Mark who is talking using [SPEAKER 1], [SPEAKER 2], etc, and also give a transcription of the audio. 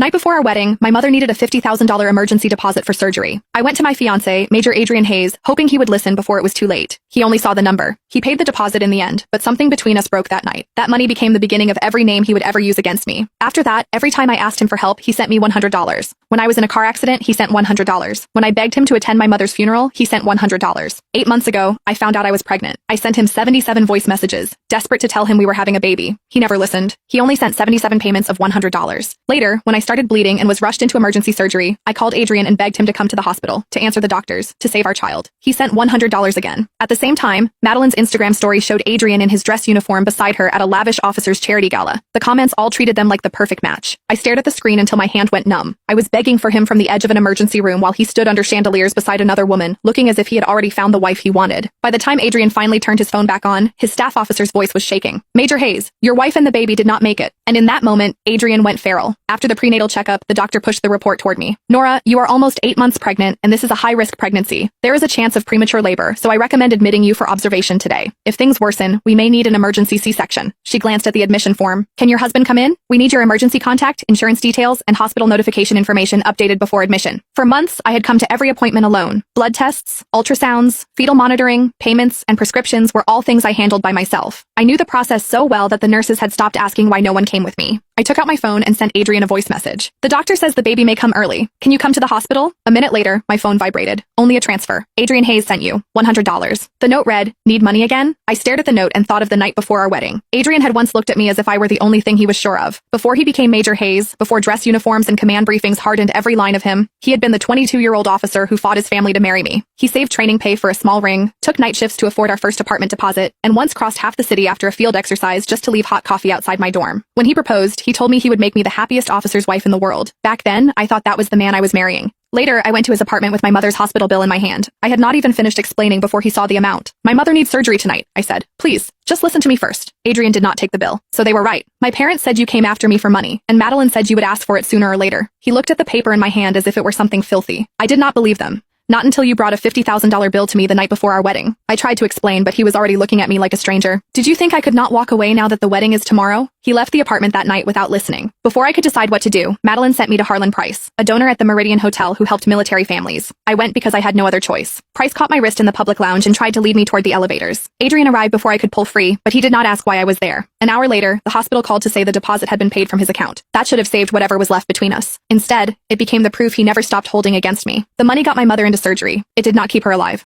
[SPEAKER 1] Night before our wedding, my mother needed a $50,000 emergency deposit for surgery. I went to my fiancé, Major Adrian Hayes, hoping he would listen before it was too late. He only saw the number. He paid the deposit in the end, but something between us broke that night. That money became the beginning of every name he would ever use against me. After that, every time I asked him for help, he sent me $100. When I was in a car accident, he sent $100. When I begged him to attend my mother's funeral, he sent $100. 8 months ago, I found out I was pregnant. I sent him 77 voice messages, desperate to tell him we were having a baby. He never listened. He only sent 77 payments of $100. Later, when I started bleeding and was rushed into emergency surgery, I called Adrian and begged him to come to the hospital, to answer the doctors, to save our child. He sent $100 again. At the same time, Madeline's Instagram story showed Adrian in his dress uniform beside her at a lavish officer's charity gala. The comments all treated them like the perfect match. I stared at the screen until my hand went numb. I was begging for him from the edge of an emergency room while he stood under chandeliers beside another woman, looking as if he had already found the wife he wanted. By the time Adrian finally turned his phone back on, his staff officer's voice was shaking. "Major Hayes, your wife and the baby did not make it." And in that moment, Adrian went feral. After the prenatal checkup, the doctor pushed the report toward me. "Nora, you are almost 8 months pregnant, and this is a high-risk pregnancy. There is a chance of premature labor, so I recommend admitting you for observation today. If things worsen, we may need an emergency C-section." She glanced at the admission form. "Can your husband come in? We need your emergency contact, insurance details, and hospital notification information updated before admission." For months, I had come to every appointment alone. Blood tests, ultrasounds, fetal monitoring, payments, and prescriptions were all things I handled by myself. I knew the process so well that the nurses had stopped asking why no one came with me. I took out my phone and sent Adrian a voice message. "The doctor says the baby may come early. Can you come to the hospital?" A minute later, my phone vibrated. "Only a transfer. Adrian Hayes sent you $100. The note read, "Need money again?" I stared at the note and thought of the night before our wedding. Adrian had once looked at me as if I were the only thing he was sure of. Before he became Major Hayes, before dress uniforms and command briefings hardened every line of him, he had been the 22-year-old officer who fought his family to marry me. He saved training pay for a small ring, took night shifts to afford our first apartment deposit, and once crossed half the city after a field exercise just to leave hot coffee outside my dorm. When he proposed, he told me he would make me the happiest officer's wife in the world. Back then, I thought that was the man I was marrying. Later, I went to his apartment with my mother's hospital bill in my hand. I had not even finished explaining before he saw the amount. "My mother needs surgery tonight," I said. "Please, just listen to me first." Adrian did not take the bill. "So they were right. My parents said you came after me for money, and Madeline said you would ask for it sooner or later." He looked at the paper in my hand as if it were something filthy. I did not believe them. "Not until you brought a $50,000 bill to me the night before our wedding." I tried to explain, but he was already looking at me like a stranger. "Did you think I could not walk away now that the wedding is tomorrow?" He left the apartment that night without listening. Before I could decide what to do, Madeline sent me to Harlan Price, a donor at the Meridian Hotel who helped military families. I went because I had no other choice. Price caught my wrist in the public lounge and tried to lead me toward the elevators. Adrian arrived before I could pull free, but he did not ask why I was there. An hour later, the hospital called to say the deposit had been paid from his account. That should have saved whatever was left between us. Instead, it became the proof he never stopped holding against me. The money got my mother into surgery. It did not keep her alive.